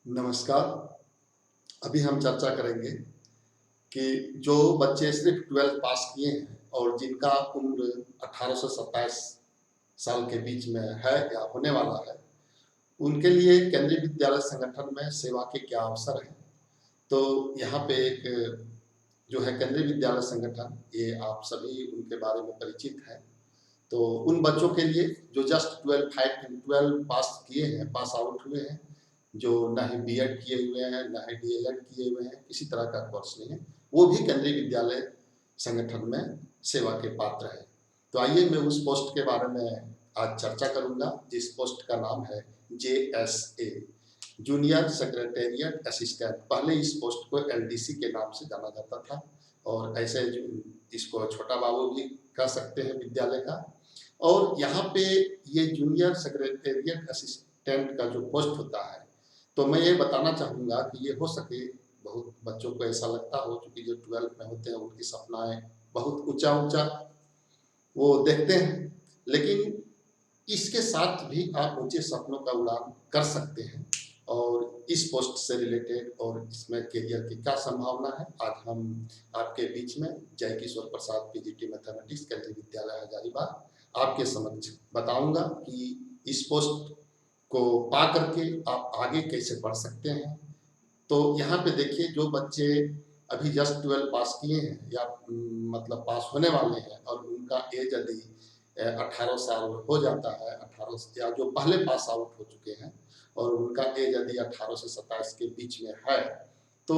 नमस्कार। अभी हम चर्चा करेंगे कि जो बच्चे सिर्फ 12th पास किए हैं और जिनका उम्र 18 से 27 साल के बीच में है या होने वाला है, उनके लिए केंद्रीय विद्यालय संगठन में सेवा के क्या अवसर हैं। तो यहाँ पे एक जो है केंद्रीय विद्यालय संगठन, ये आप सभी उनके बारे में परिचित हैं। तो उन बच्चों के लिए जो जस्ट 12 पास किए हैं, पास आउट हुए हैं, जो ना ही बीएड किए हुए हैं, ना ही डीएलएड किए हुए हैं, किसी तरह का कोर्स नहीं है, वो भी केंद्रीय विद्यालय संगठन में सेवा के पात्र है। तो आइए मैं उस पोस्ट के बारे में आज चर्चा करूंगा, जिस पोस्ट का नाम है JSA, जूनियर सेक्रेटेरिएट असिस्टेंट। पहले इस पोस्ट को LDC के नाम से जाना जाता था, और ऐसे इसको छोटा बाबू भी कह सकते हैं विद्यालय का। और यहाँ पे ये जूनियर सेक्रेटेरिएट असिस्टेंट का जो पोस्ट होता है, तो मैं ये बताना चाहूँगा कि ये हो सके, बहुत बच्चों को ऐसा लगता हो, क्योंकि जो 12th में होते हैं उनकी सपनाएं बहुत ऊंचा ऊंचा वो देखते हैं, लेकिन इसके साथ भी आप ऊंचे सपनों का उड़ान कर सकते हैं। और इस पोस्ट से रिलेटेड और इसमें करियर की क्या संभावना है, आज हम आपके बीच में जय किशोर प्रसाद PGT मैथमेटिक्स केंद्रीय विद्यालय हजारीबाग आपके समक्ष बताऊंगा कि इस पोस्ट को पा करके आप आगे कैसे बढ़ सकते हैं। तो यहाँ पे देखिए, जो बच्चे अभी जस्ट 12 पास किए हैं या मतलब पास होने वाले हैं, और उनका एज यदि 18 साल हो जाता है, 18 या जो पहले पास आउट हो चुके हैं और उनका एज यदि 18 से 27 के बीच में है, तो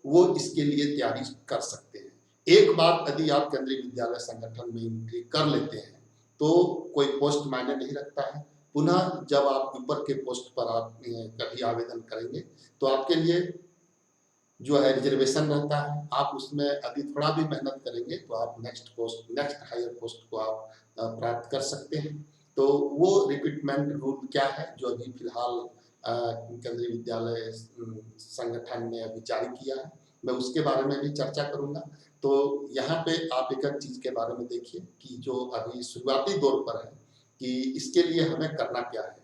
वो इसके लिए तैयारी कर सकते हैं। एक बार यदि आप केंद्रीय विद्यालय संगठन में एंट्री कर लेते हैं तो कोई पोस्ट मायने नहीं रखता है। पुनः जब आप ऊपर के पोस्ट पर आप कभी आवेदन करेंगे तो आपके लिए जो है रिजर्वेशन रहता है। आप उसमें यदि थोड़ा भी मेहनत करेंगे तो आप नेक्स्ट हायर पोस्ट को आप प्राप्त कर सकते हैं। तो वो रिक्रूटमेंट रूल क्या है जो अभी फिलहाल केंद्रीय विद्यालय संगठन ने अभी जारी किया है, मैं उसके बारे में भी चर्चा करूंगा। तो यहाँ पे आप एक चीज के बारे में देखिए कि जो अभी शुरुआती दौर पर है कि इसके लिए हमें करना क्या है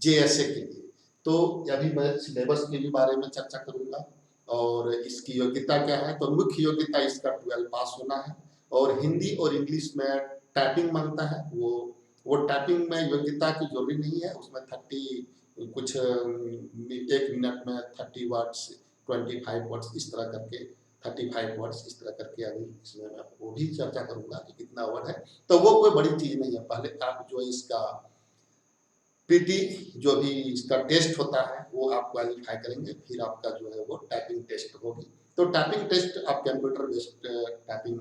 JSA के लिए। तो अभी मैं सिलेबस के भी बारे में चर्चा करूंगा और इसकी योग्यता क्या है। तो मुख्य योग्यता इसका 12 पास होना है, और हिंदी और इंग्लिश में टाइपिंग मांगता है। वो टाइपिंग में योग्यता की जरूरी नहीं है, उसमें 30 कुछ 1 मिनट में 30 वर्ड्स, 25 वर्ड्स इस तरह करके, 35 वर्ड्स इस तरह करके अभी इसमें मैं वो भी चर्चा करूंगा कि कितना वर्ड है। तो वो कोई बड़ी चीज नहीं है। पहले आप जो इसका PT जो भी इसका टेस्ट होता है वो आप क्वालिफाई करेंगे, फिर आपका जो है वो टाइपिंग टेस्ट होगी। तो टाइपिंग टेस्ट आप कंप्यूटर बेस्ड टाइपिंग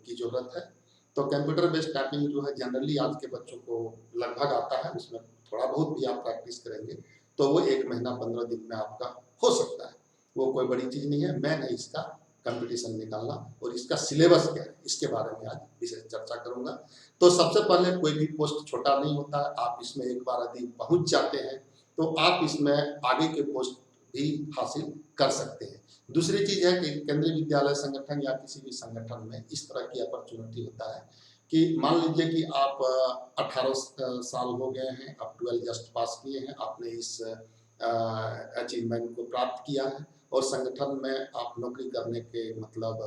की जरूरत है। तो कंप्यूटर बेस्ड टाइपिंग जो है जनरली आज के बच्चों को लगभग आता है, उसमें थोड़ा बहुत भी आप प्रैक्टिस करेंगे तो वो 1 महीना 15 दिन में आपका हो सकता है। वो कोई बड़ी चीज नहीं है। मैंने इसका कंपटीशन निकालना और इसका सिलेबस क्या है इसके बारे में आज विशेष चर्चा करूंगा। तो सबसे पहले कोई भी पोस्ट छोटा नहीं होता है। आप इसमें एक बार यदि पहुंच जाते हैं तो आप इसमें आगे के पोस्ट भी हासिल कर सकते हैं। दूसरी चीज है कि केंद्रीय विद्यालय संगठन या किसी भी संगठन में इस तरह की अपॉर्चुनिटी होता है कि मान लीजिए कि आप 18 साल हो गए हैं, आप 12 जस्ट पास किए हैं, आपने इस अचीवमेंट को प्राप्त किया है और संगठन में आप नौकरी करने के मतलब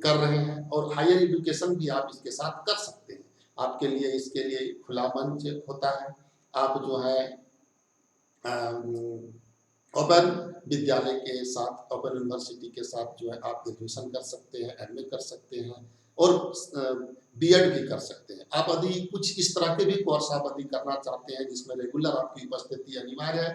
कर रहे हैं, और हायर एजुकेशन भी आप इसके साथ कर सकते हैं। आपके लिए इसके लिए खुला मंच होता है। आप जो है ओपन विद्यालय के साथ, ओपन यूनिवर्सिटी के साथ जो है आप ग्रेजुएशन कर सकते हैं, MA कर सकते हैं और BEd भी कर सकते हैं। आप यदि कुछ इस तरह के भी कोर्स आप यदि करना चाहते हैं जिसमें रेगुलर आपकी उपस्थिति अनिवार्य है,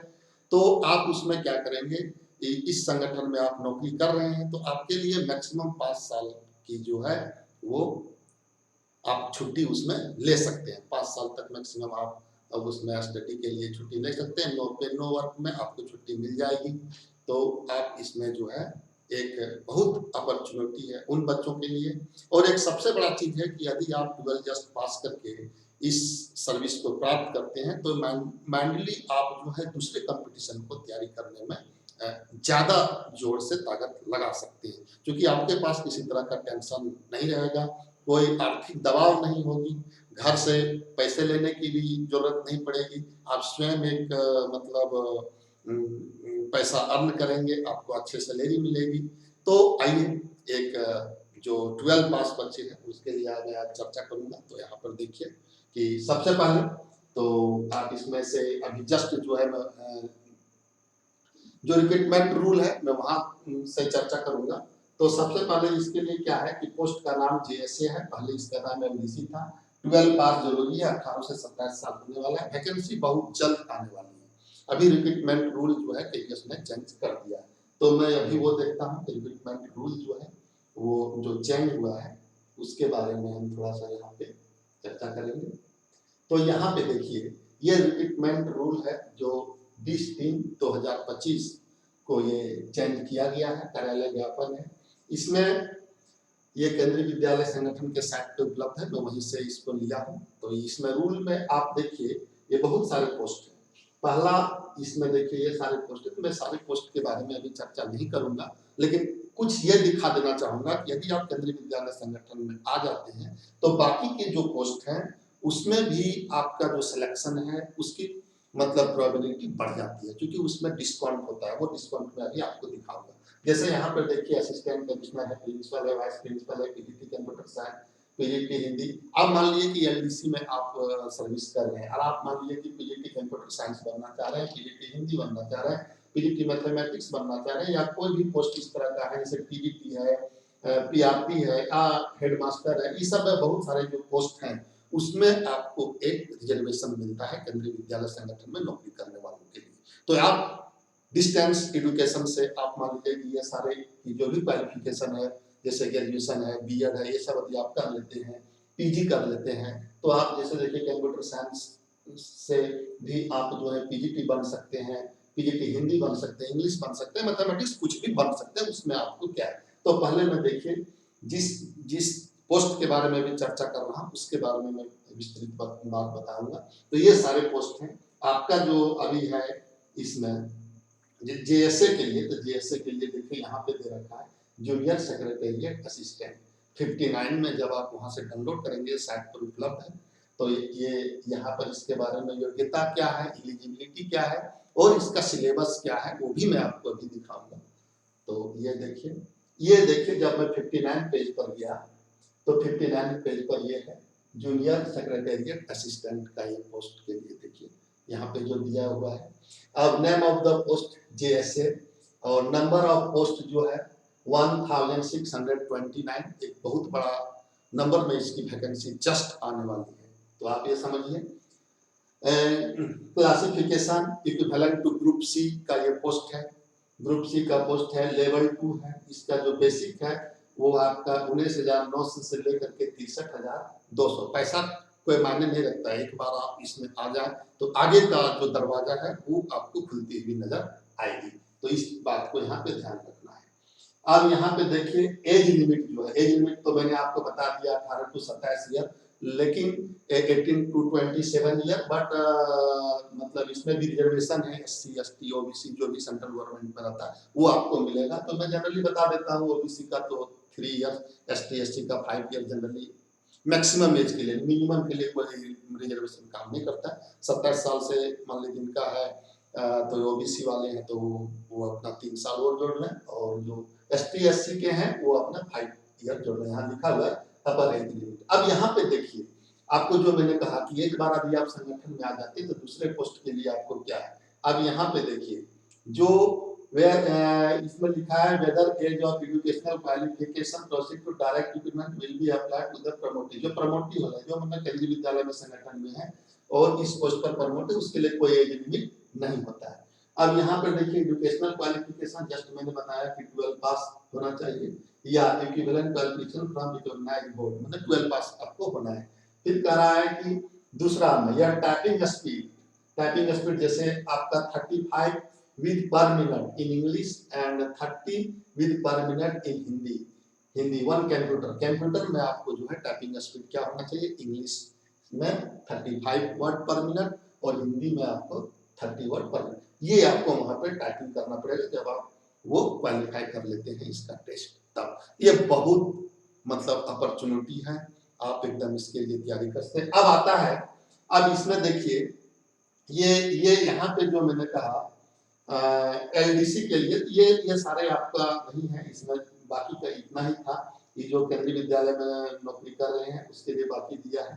तो आप उसमें क्या करेंगे, इस संगठन में आप नौकरी कर रहे हैं तो आपके लिए मैक्सिमम 5 साल की जो है वो आप छुट्टी उसमें ले सकते हैं। 5 साल तक मैक्सिमम आप अब उसमें स्टडी के लिए छुट्टी ले सकते हैं। नो पे नो वर्क में आपको छुट्टी मिल जाएगी। तो आप इसमें जो है एक बहुत अपॉर्चुनिटी है उन बच्चों के लिए। और एक सबसे बड़ा चीज है कि यदि आप 12 जस्ट पास करके इस सर्विस को प्राप्त करते हैं तो माइंडली आप जो है दूसरे कंपटीशन को तैयारी करने में ज्यादा जोर से ताकत लगा सकते हैं, क्योंकि आपके पास किसी तरह का टेंशन नहीं रहेगा, कोई आर्थिक दबाव नहीं होगी, घर से पैसे लेने की भी जरूरत नहीं पड़ेगी। आप स्वयं एक मतलब पैसा अर्न करेंगे, आपको अच्छे सैलरी मिलेगी। तो आइए एक जो 12 पास बच्चे हैं उसके लिए मैं आज चर्चा करूंगा। तो यहाँ पर देखिए कि सबसे पहले तो आप इसमें से अभी जस्ट जो है जो रिक्रूटमेंट रूल है मैं वहां से चर्चा करूंगा। तो सबसे पहले इसके लिए क्या है कि पोस्ट का नाम जेएसए है, पहले इसका नाम एमडीसी था। 12 पास जरूरी है, 18 से 27 साल होने वाला है। वैकेंसी बहुत जल्द आने वाली है। अभी रिक्रूटमेंट रूल जो है केवीएस ने चेंज कर दिया है, तो मैं अभी वो देखता हूँ कि रिक्रूटमेंट रूल जो है वो जो चेंज हुआ है उसके बारे में हम थोड़ा सा यहाँ पे चर्चा करेंगे। तो यहाँ पे देखिए ये रिक्रूटमेंट रूल है जो 20/3/2025 को ये चेंज किया गया है, कार्यालय ज्ञापन है। इसमें ये केंद्रीय विद्यालय संगठन के साइट पे उपलब्ध है, मैं वहीं से इसको लिया हूँ। तो इसमें रूल में आप देखिए ये बहुत सारे पोस्ट है। पहला इसमें देखिए ये सारे पोस्ट है, तो मैं सारे पोस्ट के बारे में अभी चर्चा नहीं करूंगा, लेकिन कुछ ये दिखा देना चाहूंगा कि यदि आप केंद्रीय विद्यालय संगठन में आ जाते हैं तो बाकी के जो पोस्ट हैं उसमें भी आपका जो सिलेक्शन है उसकी मतलब प्रोबेबिलिटी बढ़ जाती है, क्योंकि उसमें डिस्काउंट होता है। वो डिस्काउंट में अभी आपको दिखाऊंगा। जैसे यहाँ पर देखिए असिस्टेंट कमिश्नर है, प्रिंसिपल है, वाइस प्रिंसिपल है, PGT computer science, PGT Hindi. अब मान लीजिए कि एलडीसी में आप सर्विस कर रहे हैं और आप मान लीजिए कि पीजीटी कंप्यूटर साइंस बनना चाह रहे हैं, पीजीटी हिंदी बनना चाह रहे हैं, पीजीटी मैथमेटिक्स बनना चाह रहे हैं, या कोई भी पोस्ट इस तरह का है जैसे पीजीटी है, पीआरटी है, हेडमास्टर है, ये सब बहुत सारे जो पोस्ट हैं उसमें आपको एक रिजर्वेशन मिलता है केंद्रीय विद्यालय संगठन में नौकरी करने वालों के लिए। तो आप डिस्टेंस एजुकेशन से आप मान लीजिए कि ये सारे जो भी क्वालिफिकेशन है जैसे ग्रेजुएशन है, बीएड है, ये सब यदि आप कर लेते हैं, पीजी कर लेते हैं, तो आप जैसे देखिए कंप्यूटर साइंस से भी आप जो है पीजीटी बन सकते हैं, पीजीटी हिंदी बन सकते हैं, इंग्लिश बन सकते हैं, मैथमेटिक्स कुछ भी बन सकते हैं। उसमें आपको क्या है, तो पहले मैं देखिए जिस जिस पोस्ट के बारे में भी चर्चा कर रहा हूँ उसके बारे में मैं विस्तृत बात बताऊंगा। तो ये सारे पोस्ट हैं आपका जो अभी है इसमें जेएसए के लिए। तो जेएसए के लिए देखिए यहाँ पे दे रखा है जूनियर सेक्रेटेरिएट असिस्टेंट 59 में। जब आप वहां से डाउनलोड करेंगे साइट पर उपलब्ध है। तो ये यहाँ पर इसके बारे में योग्यता क्या है, एलिजिबिलिटी क्या है और इसका सिलेबस क्या है वो भी मैं आपको अभी दिखाऊंगा। तो ये देखिए जब मैं 59 पेज पर गया तो 59 पेज पर ये है जूनियर सेक्रेटेरिएट असिस्टेंट का ये पोस्ट के लिए देखिए यहाँ पे जो दिया हुआ है। अब name of the post JSA और नंबर ऑफ पोस्ट जो है 1629, एक बहुत बड़ा नंबर में इसकी वैकेंसी जस्ट आने वाली है। तो आप ये समझिए। Classification equivalent to group C का ये पोस्ट है, ग्रुप सी का पोस्ट है, लेवल 2 है। इसका जो बेसिक है वो आपका 19,900 से लेकर के 63,200। पैसा कोई मायने नहीं रखता है, एक बार आप इसमें आ जाए तो आगे का जो दरवाजा है वो आपको खुलती हुई नजर आएगी। तो इस बात को यहाँ पे ध्यान रखना है। अब यहाँ पे देखिए एज लिमिट जो है, एज लिमिट तो मैंने आपको बता दिया 18 to 27 ईयर, लेकिन 18 to 27 ईयर, बट मतलब इसमें भी रिजर्वेशन है। एससी एसटी ओबीसी जो भी सेंट्रल गवर्नमेंट में रहता है वो आपको मिलेगा। तो मैं जनरली बता देता हूँ ओबीसी का तो 3 ईयर, एसटी एसटी का 5 ईयर जनरली मैक्सिमम एज के लिए। मिनिमम के लिए कोई रिजर्वेशन काम नहीं करता। 27 साल से मान लीजिए जिनका है तो ओबीसी वाले हैं तो वो अपना 3 साल और जोड़ लें, और जो एसटी एससी के हैं वो अपना 5 ईयर जोड़ लें। यहाँ लिखा हुआ है अपर एज लिमिट। अब यहाँ पे देखिए आपको जो मैंने कहा कि एक बार यदि आप संगठन में आ जाते हैं तो दूसरे पोस्ट के लिए आपको क्या है। अब यहाँ पे देखिए जो इसमें लिखा है whether age of educational qualification proceed to direct recruitment will be applied to the promotee. जो प्रमोटी हो रहा है, जो मतलब केंद्रीय विद्यालय में संगठन में है और इस पोस्ट पर प्रमोट है, उसके लिए कोई एज लिमिट नहीं होता है। अब यहाँ पर देखिए एजुकेशनल क्वालिफिकेशन जस्ट मैंने बताया कि 12 पास होना चाहिए या equivalent qualification from recognised board, मतलब 12 पास आपको होना है। फिर कह रहा है कि दूसरा में यह टाइपिंग स्पीड जैसे आपका 35 with per minute in English and 30 with per minute in Hindi 1 computer में आपको जो है टाइपिंग स्पीड क्या होना चाहिए, इंग्लिश में 35 वर्ड पर मिनट और हिंदी में आपको 30 वर्ड पर मिनट। ये आपको वहां पर टाइपिंग करना पड़ेगा जब आप वो क्वालिफाई कर लेते हैं इसका टेस्ट। तब ये बहुत मतलब अपॉर्चुनिटी है, आप एकदम इसके लिए तैयारी करते हैं। अब आता है, अब इसमें देखिए ये यहाँ पे जो मैंने कहा एलडीसी के लिए ये सारे आपका नहीं है इसमें, बाकी का इतना ही था। ये जो केंद्रीय विद्यालय में नौकरी कर रहे हैं उसके लिए बाकी दिया है।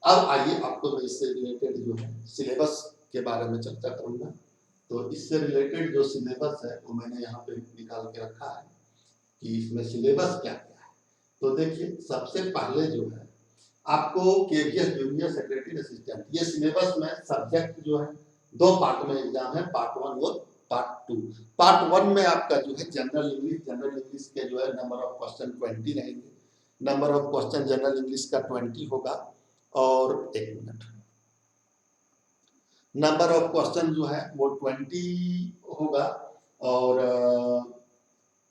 अब आइए आपको मैं इससे रिलेटेड जो है सिलेबस के बारे में चर्चा करूंगा। तो इससे रिलेटेड जो सिलेबस है वो मैंने यहाँ पे निकाल के रखा है कि इसमें सिलेबस क्या क्या है। तो देखिए सबसे पहले जो है आपको केवीएस जूनियर सेक्रेटरी असिस्टेंट, ये सिलेबस में सब्जेक्ट जो है 2 पार्ट में एग्जाम है, पार्ट 1 और पार्ट 2। पार्ट 1 में आपका जो है जनरल इंग्लिश के जो है नंबर ऑफ क्वेश्चन 20 रहेंगे। Number of question general English का 20 होगा और 1 मिनट, नंबर ऑफ क्वेश्चन जो है वो 20 होगा और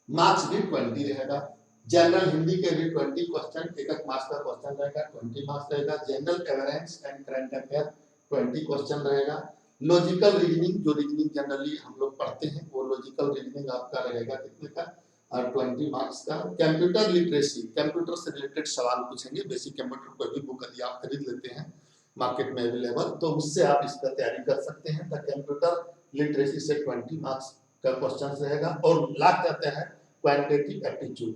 मार्क्स भी 20 रहेगा। जनरल हिंदी के भी 20 क्वेश्चन, एक मार्क्स का क्वेश्चन रहेगा, 20 मार्क्स रहेगा। General awareness and current affair 20 question रहेगा। लॉजिकल रीजनिंग, जो रीजनिंग जनरली हम लोग पढ़ते हैं वो लॉजिकल रीजनिंग आपका रहेगा कितने का, और 20 मार्क्स का। कंप्यूटर लिटरेसी, कंप्यूटर से रिलेटेड सवाल पूछेंगे। बेसिक कंप्यूटर कोई भी बुक यदि आप खरीद लेते हैं मार्केट में अवेलेबल, तो उससे आप इसका तैयारी कर सकते हैं। तो कंप्यूटर लिटरेसी से 20 मार्क्स का क्वेश्चन रहेगा। और लाख जाता है क्वांटिटेटिव एप्टीट्यूड,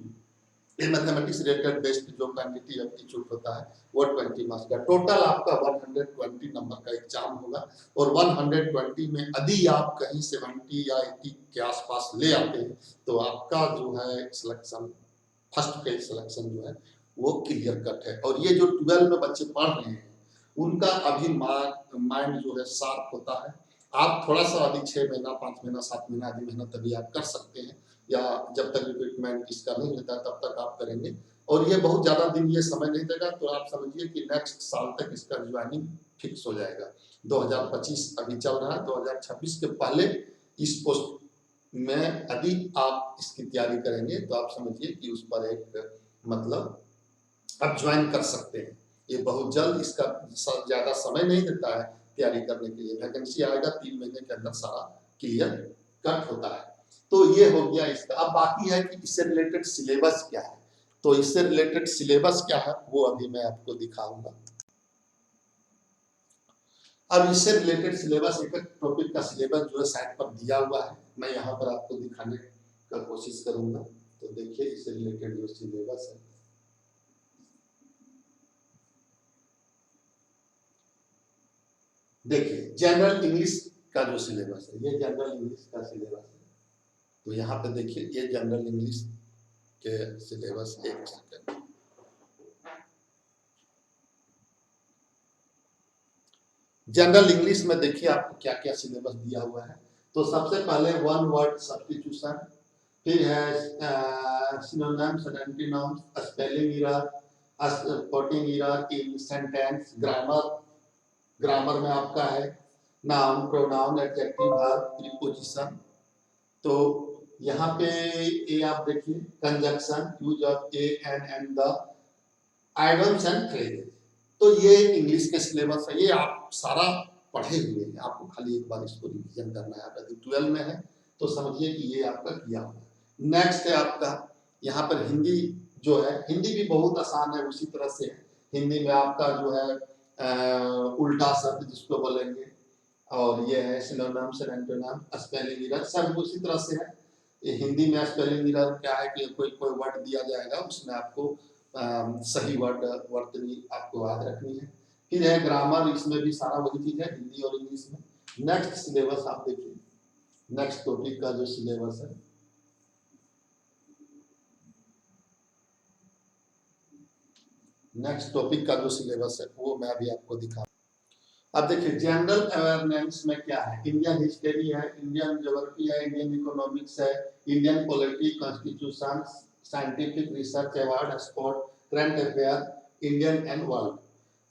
ये मैथमेटिक्स रिलेटेड बेस्ड जो क्वांटिटेटिव एप्टीट्यूड होता है वो 20 मार्क्स का। टोटल आपका 120 नंबर का एग्जाम होगा। और 120 में यदि आप कहीं 70 या 80 के आसपास ले आते हैं तो आपका जो है सिलेक्शन, फर्स्ट फेज सिलेक्शन जो है वो क्लियर कट है। और ये जो 12 में बच्चे पढ़ रहे हैं उनका अभी माइंड जो है शार्प होता है। आप थोड़ा सा अभी 6 महीना 5 महीना 7 महीना आदि मेहनत अभी आप कर सकते हैं, या जब तक रिक्रूटमेंट इसका नहीं होता तब तक आप करेंगे। और ये बहुत ज्यादा दिन ये समय नहीं देगा, तो आप समझिए कि नेक्स्ट साल तक इसका ज्वाइनिंग फिक्स हो जाएगा। 2025 अभी चल रहा है, 2026 के पहले इस पोस्ट में यदि आप इसकी तैयारी करेंगे तो आप समझिए कि उस पर एक मतलब आप ज्वाइन कर सकते हैं। ये बहुत जल्द, इसका ज्यादा समय नहीं देता है तैयारी करने के लिए। वैकेंसी आएगा 3 महीने के अंदर सारा क्लियर कट होता है। तो ये हो गया इसका। अब बाकी है कि इससे रिलेटेड सिलेबस क्या है। तो इससे रिलेटेड सिलेबस क्या है वो अभी मैं आपको दिखाऊंगा। अब इससे रिलेटेड सिलेबस, एक टॉपिक का सिलेबस जो है साइट पर दिया हुआ है, मैं यहाँ पर आपको दिखाने का कोशिश करूंगा। तो देखिए इससे रिलेटेड जो सिलेबस है, देखिए जनरल इंग्लिश का जो सिलेबस है, ये जनरल इंग्लिश का सिलेबस है। तो यहाँ पे देखिए ये जनरल इंग्लिश के सिलेबस, एक सेकंड, जनरल इंग्लिश में देखिए आपको क्या क्या सिलेबस दिया हुआ है। तो सबसे पहले वन वर्ड सब्स्टिट्यूशन, फिर है synonyms and antonyms, spelling error, spotting error in sentence, grammar में आपका है noun, pronoun, adjective, verb, preposition. तो यहाँ पे ये आप देखिए conjunction, use of a and the, idioms and phrases. तो ये इंग्लिश के सिलेबस है, ये आप सारा पढ़े हुए हैं, आपको खाली एक बार इसको रिवीजन करना है। यदि 12 में है तो समझिए कि ये आपका किया हुआ है। नेक्स्ट है आपका यहाँ पर हिंदी जो है, हिंदी भी बहुत आसान है, उसी तरह से है। हिंदी में आपका जो है उल्टा शब्द जिसको बोलेंगे, और ये है synonyms and antonyms, spelling error, सब उसी तरह से है। ये हिंदी में स्पेलिंग एरर क्या है कि कोई वर्ड दिया जाएगा उसमें आपको सही वर्ड वर्तनी आपको याद रखनी है। फिर है ग्रामर, इसमें भी सारा वही चीज है हिंदी और इंग्लिश में। नेक्स्ट सिलेबस आप देखिए, नेक्स्ट टॉपिक का जो सिलेबस है, नेक्स्ट टॉपिक का जो सिलेबस है वो मैं अभी आपको दिखा। अब देखिए जनरल अवेयरनेस में क्या है, इंडियन हिस्ट्री है, इंडियन ज्योग्राफी है, इंडियन इकोनॉमिक्स है, Indian polity, constitution, scientific research, award, sport, current affair, Indian and world.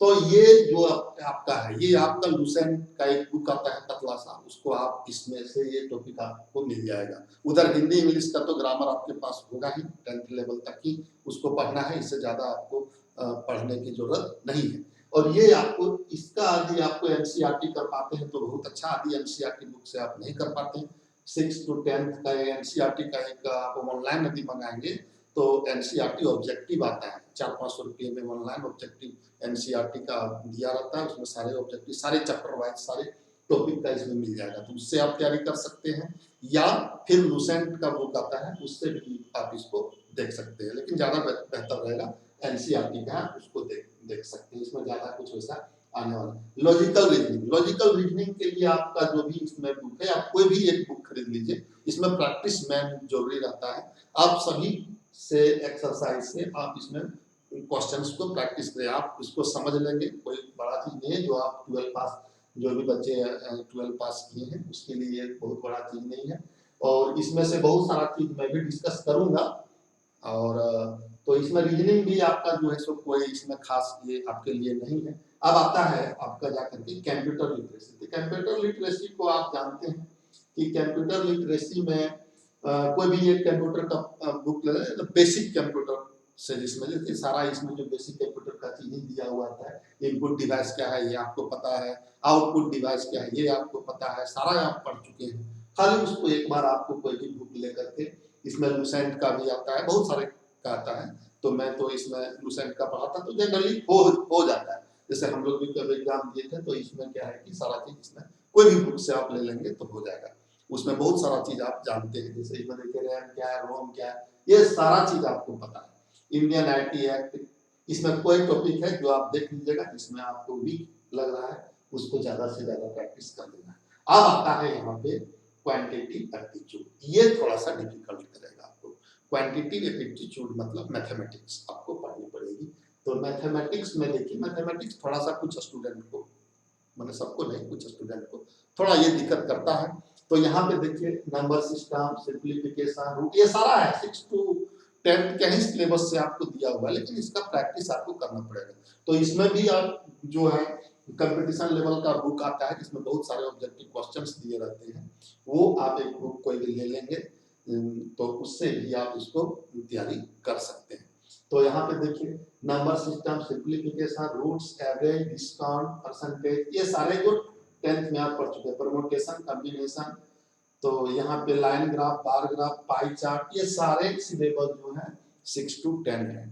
तो ये जो आपका है, ये आपका लूसेंट का एक बुक आता है पतला सा, उसको आप इसमें से ये टॉपिक आपको मिल जाएगा। उधर हिंदी इंग्लिश का तो ग्रामर आपके पास होगा ही, 10th लेवल तक ही उसको पढ़ना है, इससे ज्यादा आपको पढ़ने की जरूरत नहीं है। और ये आपको इसका यदि आपको एनसीईआरटी कर पाते हैं तो बहुत अच्छा, यदि एनसीईआरटी बुक से आप नहीं कर पाते हैं, 6 to 10th का एनसीईआरटी का एक आप ऑनलाइन यदि मंगाएंगे तो एनसीईआरटी ऑब्जेक्टिव आता है, 400-500 रुपये में ऑनलाइन ऑब्जेक्टिव एनसीईआरटी का दिया रहता है। उसमें सारे ऑब्जेक्टिव, सारे चैप्टर वाइज सारे टॉपिक का इसमें मिल जाएगा, तो उससे आप तैयारी कर सकते हैं, या फिर लुसेंट का बुक आता है उससे भी आप इसको देख सकते हैं, लेकिन ज़्यादा बेहतर रहेगा एनसीईआरटी का उसको देख सकते हैं, इसमें ज़्यादा कुछ वैसा आने वाला। लॉजिकल रीजनिंग के लिए आपका जो भी इसमें बुक है, आप कोई भी एक बुक खरीद लीजिए, इसमें प्रैक्टिस मैन जरूरी रहता है। आप सभी से एक्सरसाइज से आप इसमें क्वेश्चंस को प्रैक्टिस करें, आप इसको समझ लेंगे, कोई बड़ा चीज नहीं है। जो आप 12 पास, जो भी बच्चे 12 पास किए हैं उसके लिए ये बहुत बड़ा चीज नहीं है, और इसमें से बहुत सारा चीज मैं भी डिस्कस करूंगा। और तो इसमें रीजनिंग भी आपका जो है सो कोई इसमें खास ये आपके लिए नहीं है। अब आता है आपका जाकर के कंप्यूटर लिटरेसी। तो कंप्यूटर लिटरेसी को आप जानते हैं कि कंप्यूटर लिटरेसी में कोई भी एक कंप्यूटर का बुक ले लें, तो बेसिक कंप्यूटर से जिसमें देखिए सारा इसमें जो बेसिक कंप्यूटर का चीज दिया हुआ आता है, इनपुट डिवाइस क्या है ये आपको पता है, आउटपुट डिवाइस क्या है ये आपको पता है, सारा आप पढ़ चुके हैं। खाली उसको एक बार आपको कोई भी बुक लेकर के, इसमें लुसेंट का भी आता है, बहुत सारे का आता है, तो मैं तो इसमें लुसेंट का पढ़ा था, तो जनरली हो जाता है। जैसे हम लोग भी कभी एग्जाम दिए थे, तो इसमें क्या है कि सारा चीज इसमें कोई भी बुक से आप ले लेंगे तो हो जाएगा। उसमें बहुत सारा चीज आप जानते हैं, जैसे इसमें देखिए रैम क्या है, रोम क्या है, ये सारा चीज आपको पता है। इंडियन आईटी एक्ट, इसमें कोई टॉपिक है जो आप देख लीजिएगा जिसमें आपको वीक लग रहा है, उसको ज्यादा से ज्यादा प्रैक्टिस कर लेना है। अब आता है यहाँ पे क्वांटिटेटिव एप्टीट्यूड, ये थोड़ा सा डिफिकल्ट करेगा आपको। क्वांटिटेटिव एप्टीट्यूड मतलब मैथमेटिक्स आपको पढ़नी पड़ेगी। तो मैथमेटिक्स में देखिए, मैथमेटिक्स थोड़ा सा कुछ स्टूडेंट को, मैंने सबको नहीं, कुछ स्टूडेंट को थोड़ा ये दिक्कत करता है। तो यहाँ पे देखिए नंबर सिस्टम, सिंप्लीफिकेशन, रूट, ये सारा है 6 to 10 के ही सिलेबस से आपको दिया हुआ है, लेकिन इसका प्रैक्टिस आपको करना पड़ेगा। तो इसमें भी आप जो है कंपटीशन लेवल का बुक आता है जिसमें बहुत सारे ऑब्जेक्टिव क्वेश्चंस दिए रहते हैं, वो आप एक बुक कोई भी ले लेंगे तो उससे भी आप इसको तैयारी कर सकते हैं। तो यहाँ पे देखिए number system, simplification, roots, average, discount, percentage, ये सारे जो 10th में आप पढ़ चुके हैं। परमुटेशन, कॉम्बिनेशन, तो यहाँ पे line graph, bar graph, pie chart, ये सारे सिलेबस जो है 6 to 10 है।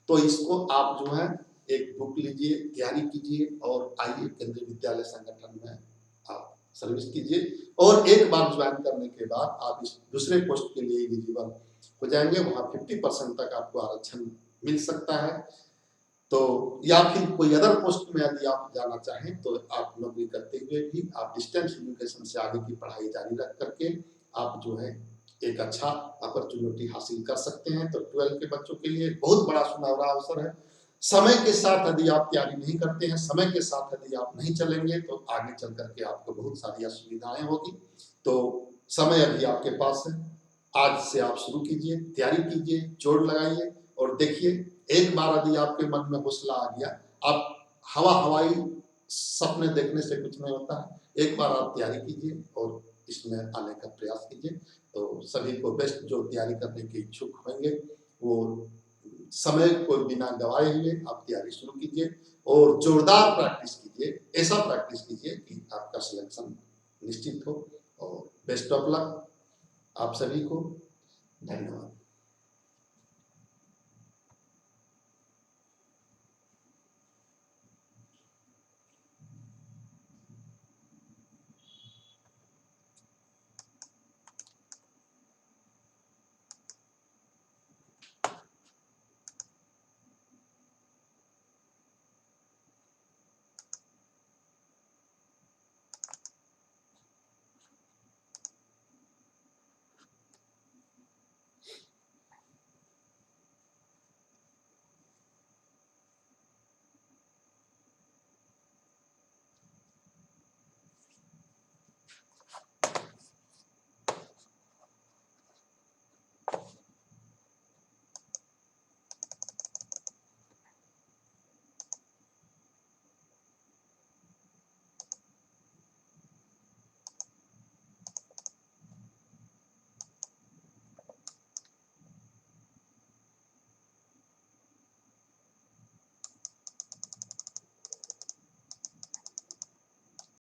तो इसको आप जो है एक बुक लीजिए, तैयारी कीजिए और आइए केंद्रीय विद्यालय संगठन में आप सर्विस कीजिए, और एक बार ज्वाइन करने के बाद आप इस दूसरे पोस्ट के लिए एलिजिबल हो जाएंगे। वहाँ 50% तक आपको आरक्षण मिल सकता है। तो या फिर कोई अदर पोस्ट में यदि आप जाना चाहें तो आप नौकरी करते हुए भी आप डिस्टेंस एजुकेशन से आगे की पढ़ाई जारी रख करके आप जो है एक अच्छा अपॉर्चुनिटी हासिल कर सकते हैं। तो 12 के बच्चों के लिए बहुत बड़ा सुनहरा अवसर है। समय के साथ यदि आप तैयारी नहीं करते हैं, समय के साथ यदि आप नहीं चलेंगे तो आगे चल करके आपको बहुत सारी असुविधाएं होगी। तो समय अभी आपके पास है, आज से आप शुरू कीजिए, तैयारी कीजिए, जोड़ लगाइए और देखिए। एक बार यदि आपके मन में हौसला आ गया, आप हवाई सपने देखने से कुछ नहीं होता है, एक बार आप तैयारी कीजिए और इसमें आने का प्रयास कीजिए। तो सभी को बेस्ट, जो तैयारी करने के इच्छुक होंगे वो समय को बिना गवाए हुए आप तैयारी शुरू कीजिए और जोरदार प्रैक्टिस कीजिए, ऐसा प्रैक्टिस कीजिए कि आपका सिलेक्शन निश्चित हो। और बेस्ट ऑफ लक आप सभी को, धन्यवाद।